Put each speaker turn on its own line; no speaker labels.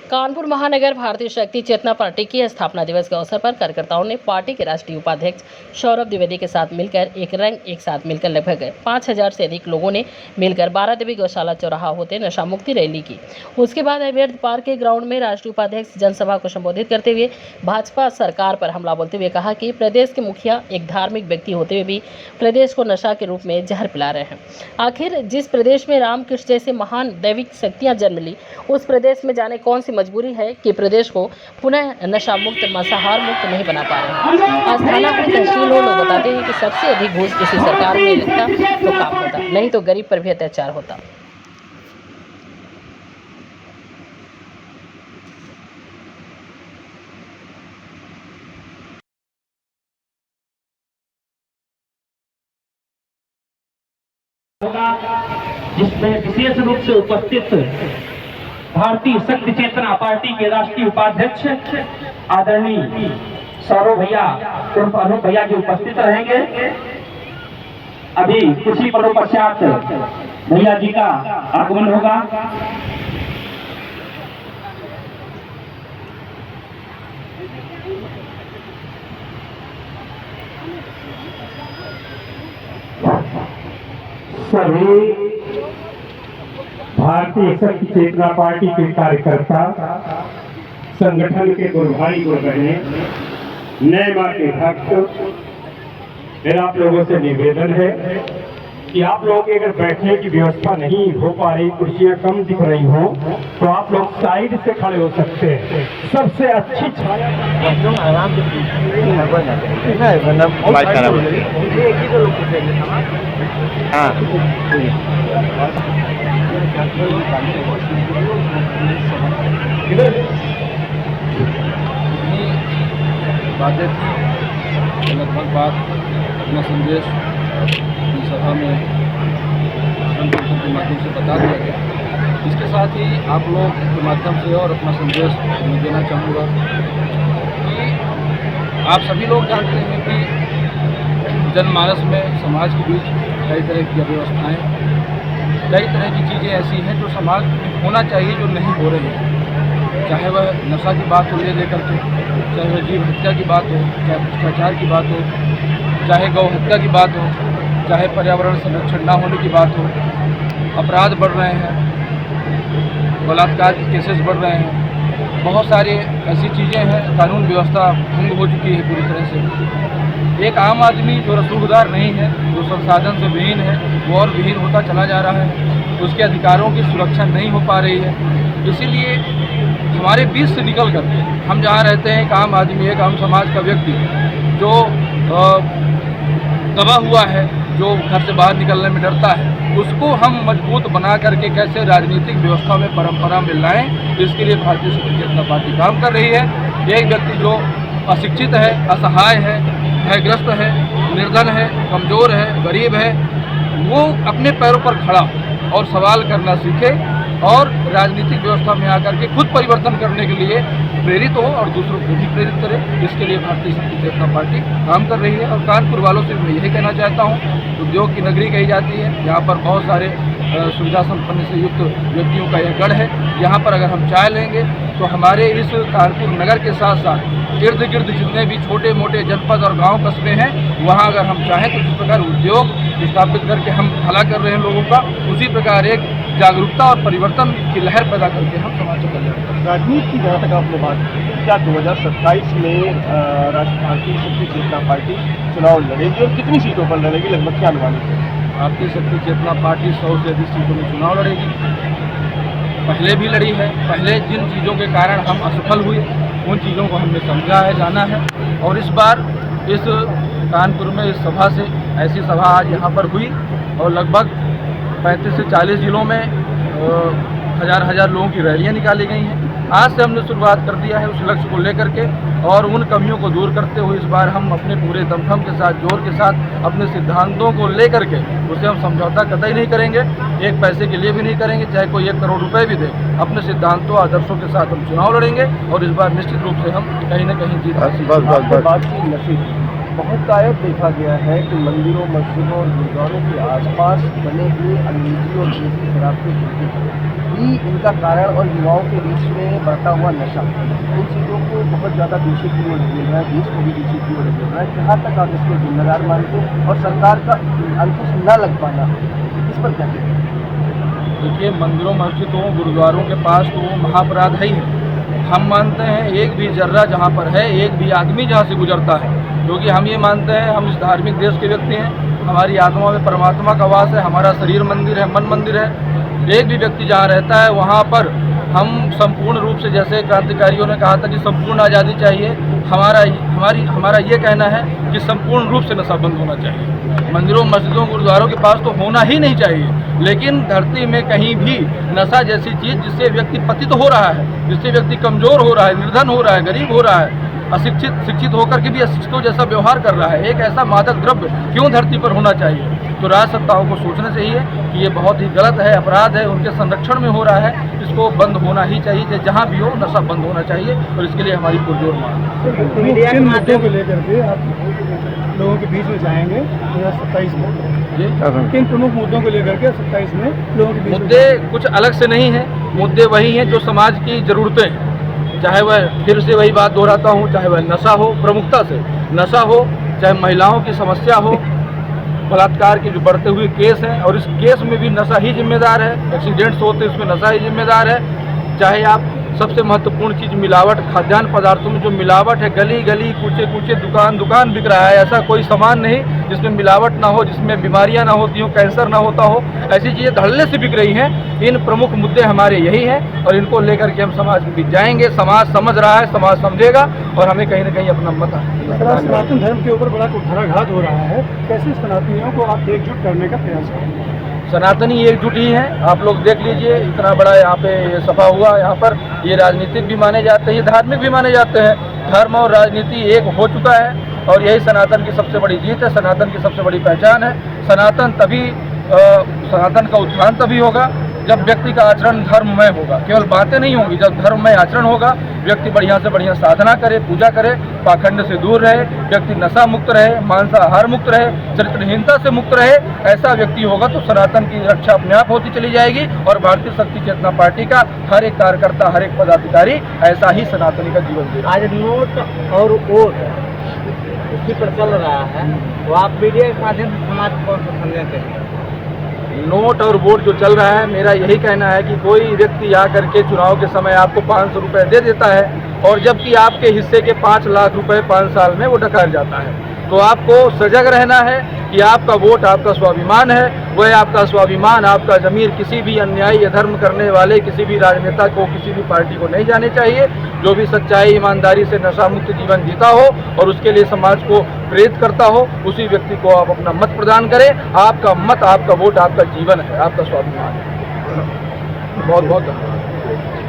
कानपुर महानगर भारतीय शक्ति चेतना पार्टी की स्थापना दिवस के अवसर पर कार्यकर्ताओं ने पार्टी के राष्ट्रीय उपाध्यक्ष सौरभ द्विवेदी के साथ मिलकर एक साथ मिलकर लगभग 5000 से अधिक लोगों ने मिलकर 12 देवी गौशाला चौराहा होते नशा मुक्ति रैली की। उसके बाद अभ्यर्थ पार्क के ग्राउंड में राष्ट्रीय उपाध्यक्ष जनसभा को संबोधित करते हुए भाजपा सरकार पर हमला बोलते हुए कहा कि प्रदेश के मुखिया एक धार्मिक व्यक्ति होते हुए भी प्रदेश को नशा के रूप में जहर पिला रहे हैं। आखिर जिस प्रदेश में रामकृष्ण जैसे महान दैविक शक्तियां जन्म ली, उस प्रदेश में जाने कौन सी मजबूरी है कि प्रदेश को पुनः नशा मुक्त मांसाहार मुक्त नहीं बना पा रहे हैं। आज थाना में तहसील लोग बताते हैं कि सबसे अधिक घूस किसी सरकार में लगता तो काम होता, नहीं तो गरीब पर भी अत्याचार होता।
जिसमें विशेष रूप से उपस्थित भारतीय शक्ति चेतना पार्टी के राष्ट्रीय उपाध्यक्ष आदरणीय सौरभ भैया उर्फ अनूप भैया जी उपस्थित रहेंगे। अभी कुछ ही पलों पश्चात भैया जी का आगमन होगा।
सभी भारतीय शक्ति चेतना पार्टी के कार्यकर्ता, संगठन के गुरभाई गुरबहनें, नए मां के भक्त, मेरा आप लोगों से निवेदन है कि आप लोगों के अगर बैठने की व्यवस्था नहीं हो पा रही, कुर्सियां कम दिख रही हो, तो आप लोग साइड से खड़े हो सकते हैं। सबसे अच्छी छाया आराम
बातें थी लगभग बात अपना संदेश सभा में संगठन के माध्यम से बता दिया गया। इसके साथ ही आप लोग के माध्यम से और अपना संदेश मैं देना चाहूँगा कि आप सभी लोग जानते हैं कि जनमानस में समाज के बीच कई तरह की अव्यवस्थाएँ, कई तरह की चीज़ें ऐसी हैं जो समाज में होना चाहिए जो नहीं हो रही हैं। चाहे वह नशा की बात हो लेकर के, चाहे वह जीव हत्या की बात हो, चाहे भ्रष्टाचार की बात हो, चाहे गौ हत्या की बात हो, चाहे पर्यावरण संरक्षण ना होने की बात हो, अपराध बढ़ रहे हैं, बलात्कार के केसेस बढ़ रहे हैं, बहुत सारी ऐसी चीज़ें हैं, कानून व्यवस्था भंग हो चुकी है पूरी तरह से। एक आम आदमी जो रसूखदार नहीं है, जो संसाधन से विहीन है, वो और विहीन होता चला जा रहा है। उसके अधिकारों की सुरक्षा नहीं हो पा रही है। इसीलिए हमारे बीच से निकल कर हम जहाँ रहते हैं, एक आम आदमी, एक आम समाज का व्यक्ति जो दबा हुआ है, जो घर से बाहर निकलने में डरता है, उसको हम मजबूत बना करके कैसे राजनीतिक व्यवस्था में परंपरा में लाएं, इसके लिए भारतीय शक्ति चेतना पार्टी काम कर रही है। एक व्यक्ति जो अशिक्षित है, असहाय है, भयग्रस्त है, निर्धन है, कमज़ोर है, गरीब है, वो अपने पैरों पर खड़ा हो और सवाल करना सीखे और राजनीतिक व्यवस्था में आकर के खुद परिवर्तन करने के लिए प्रेरित हो और दूसरों को भी प्रेरित करे। इसके लिए भारतीय शक्ति चेतना पार्टी काम कर रही है। और कानपुर वालों से मैं यही कहना चाहता हूँ, उद्योग की नगरी कही जाती है, यहाँ पर बहुत सारे सुविधा संपन्न से युक्त व्यक्तियों का यह गढ़ है। यहाँ पर अगर हम चाय लेंगे तो हमारे इस कानपुर नगर के साथ साथ इर्द गिर्द जितने भी छोटे मोटे जनपद और गांव कस्बे हैं, वहाँ अगर हम चाहें तो जिस प्रकार उद्योग स्थापित करके हम भला कर रहे हैं लोगों का, उसी प्रकार एक जागरूकता और परिवर्तन की लहर पैदा करके हम समाज को कल्याण करें।
राजनीति की जहाँ तक आपने बात की, क्या 2027 में भारतीय शक्ति चेतना पार्टी चुनाव लड़ेगी और कितनी सीटों पर लड़ेगी, लगभग क्या अनुमानित है?
भारतीय शक्ति चेतना पार्टी 100 से अधिक सीटों में चुनाव लड़ेगी। पहले भी लड़ी है। पहले जिन चीज़ों के कारण हम असफल हुए, उन चीज़ों को हमने समझा है, जाना है। और इस बार इस कानपुर में इस सभा से, ऐसी सभा आज यहाँ पर हुई और लगभग 35 से 40 जिलों में हज़ार लोगों की रैलियाँ निकाली गई हैं। आज से हमने शुरुआत कर दिया है उस लक्ष्य को लेकर के, और उन कमियों को दूर करते हुए इस बार हम अपने पूरे दमखम के साथ, जोर के साथ अपने सिद्धांतों को लेकर के उसे हम समझौता कतई नहीं करेंगे, एक पैसे के लिए भी नहीं करेंगे, चाहे कोई 1 करोड़ रुपए भी दे। अपने सिद्धांतों, आदर्शों के साथ हम चुनाव लड़ेंगे और इस बार निश्चित रूप से हम कहीं न कहीं जीत हासिल।
बहुतायत देखा गया है कि मंदिरों, मस्जिदों और गुरुद्वारों के आसपास बने हुए अंग्रेजी और देसी शराब के ठेके ही इनका कारण और युवाओं के बीच में बढ़ता हुआ नशा, इन चीज़ों को बहुत ज़्यादा दूषित की ओर मिल रहा है, देश को भी दूषित की ओर मिल रहा है। जहाँ तक आप इसको जिम्मेदार मानते हैं और सरकार का अंकुश न लग पाना, इस पर क्या कहें?
देखिए, मंदिरों, मस्जिदों, गुरुद्वारों के पास तो वो महापराध ही है। हम मानते हैं एक भी जर्रा जहाँ पर है, एक भी आदमी जहाँ से गुजरता है, क्योंकि हम ये मानते हैं हम इस धार्मिक देश के व्यक्ति हैं, हमारी आत्मा में परमात्मा का वास है, हमारा शरीर मंदिर है, मन मंदिर है। एक भी व्यक्ति जहाँ रहता है वहाँ पर हम संपूर्ण रूप से, जैसे क्रांतिकारियों ने कहा था कि संपूर्ण आज़ादी चाहिए, हमारा ये कहना है कि संपूर्ण रूप से नशा बंद होना चाहिए। मंदिरों, मस्जिदों, गुरुद्वारों के पास तो होना ही नहीं चाहिए, लेकिन धरती में कहीं भी नशा जैसी चीज़ जिससे व्यक्ति पतित हो रहा है, जिससे व्यक्ति कमज़ोर हो रहा है, निर्धन हो रहा है, गरीब हो रहा है, अशिक्षित शिक्षित होकर के भी अशिक्षितों जैसा व्यवहार कर रहा है, एक ऐसा मादक द्रव्य क्यों धरती पर होना चाहिए? तो राज्य सत्ताओं को सोचना चाहिए कि ये बहुत ही गलत है, अपराध है, उनके संरक्षण में हो रहा है, इसको बंद होना ही चाहिए। जहाँ भी हो नशा बंद होना चाहिए और इसके लिए हमारी पुरजोर मांग है।
मीडिया के मुद्दों को लेकर के आप लोगों के बीच में जाएंगे 2027 में, किन प्रमुख मुद्दों को लेकर के 27 में लोगों के बीच में?
मुद्दे कुछ अलग से नहीं हैं, मुद्दे वही हैं जो समाज की ज़रूरतें हैं, चाहे वह फिर से वही बात दोहराता हूँ, चाहे वह नशा हो, प्रमुखता से नशा हो, चाहे महिलाओं की समस्या हो, बलात्कार के जो बढ़ते हुए केस हैं, और इस केस में भी नशा ही जिम्मेदार है, एक्सीडेंट्स होते हैं उसमें नशा ही जिम्मेदार है। चाहे आप सबसे महत्वपूर्ण चीज़ मिलावट, खाद्यान्न पदार्थों में जो मिलावट है, गली गली, कूचे कूचे, दुकान दुकान बिक रहा है, ऐसा कोई सामान नहीं जिसमें मिलावट ना हो, जिसमें बीमारियां ना होती हो, कैंसर ना होता हो, ऐसी चीज़ें धड़ल्ले से बिक रही हैं। इन प्रमुख मुद्दे हमारे यही हैं और इनको लेकर के हम समाज के बीच जाएंगे। समाज समझ रहा है, समाज समझेगा और हमें कहीं ना कहीं अपना मत
सनातन धर्म के ऊपर बड़ा कुठाराघात हो रहा है, कैसे सनातनियों को आप एकजुट करने का प्रयास करेंगे?
सनातनी एकजुट ही हैं। आप लोग देख लीजिए, इतना बड़ा यहाँ पे सभा हुआ, यहाँ पर ये राजनीतिक भी माने जाते हैं, ये धार्मिक भी माने जाते हैं। धर्म और राजनीति एक हो चुका है और यही सनातन की सबसे बड़ी जीत है, सनातन की सबसे बड़ी पहचान है। सनातन का उत्थान तभी होगा जब व्यक्ति का आचरण धर्ममय होगा, केवल बातें नहीं होंगी। जब धर्ममय आचरण होगा, व्यक्ति बढ़िया से बढ़िया साधना करे, पूजा करे, पाखंड से दूर रहे, व्यक्ति नशा मुक्त रहे, मांसाहार मुक्त रहे, चरित्रहीनता से मुक्त रहे, ऐसा व्यक्ति होगा तो सनातन की रक्षा अपने आप होती चली जाएगी। और भारतीय शक्ति चेतना पार्टी का हर एक कार्यकर्ता, हर एक पदाधिकारी ऐसा ही सनातनी का जीवन दे रहा है।
आज नोट और वोट उसी पर चल रहा है, तो आप मीडिया के माध्यम से समाज को संदेश देंगे?
नोट और वोट जो चल रहा है, मेरा यही कहना है कि कोई व्यक्ति आकर के चुनाव के समय आपको 500 रुपये दे देता है और जबकि आपके हिस्से के 5 लाख रुपए 5 साल में वो डकार जाता है। तो आपको सजग रहना है कि आपका वोट आपका स्वाभिमान है, वह आपका स्वाभिमान, आपका ज़मीर किसी भी अन्याय या धर्म करने वाले किसी भी राजनेता को, किसी भी पार्टी को नहीं जाने चाहिए। जो भी सच्चाई, ईमानदारी से नशा मुक्त जीवन जीता हो और उसके लिए समाज को प्रेरित करता हो, उसी व्यक्ति को आप अपना मत प्रदान करें। आपका मत, आपका वोट, आपका जीवन है, आपका स्वाभिमान है। बहुत बहुत धन्यवाद।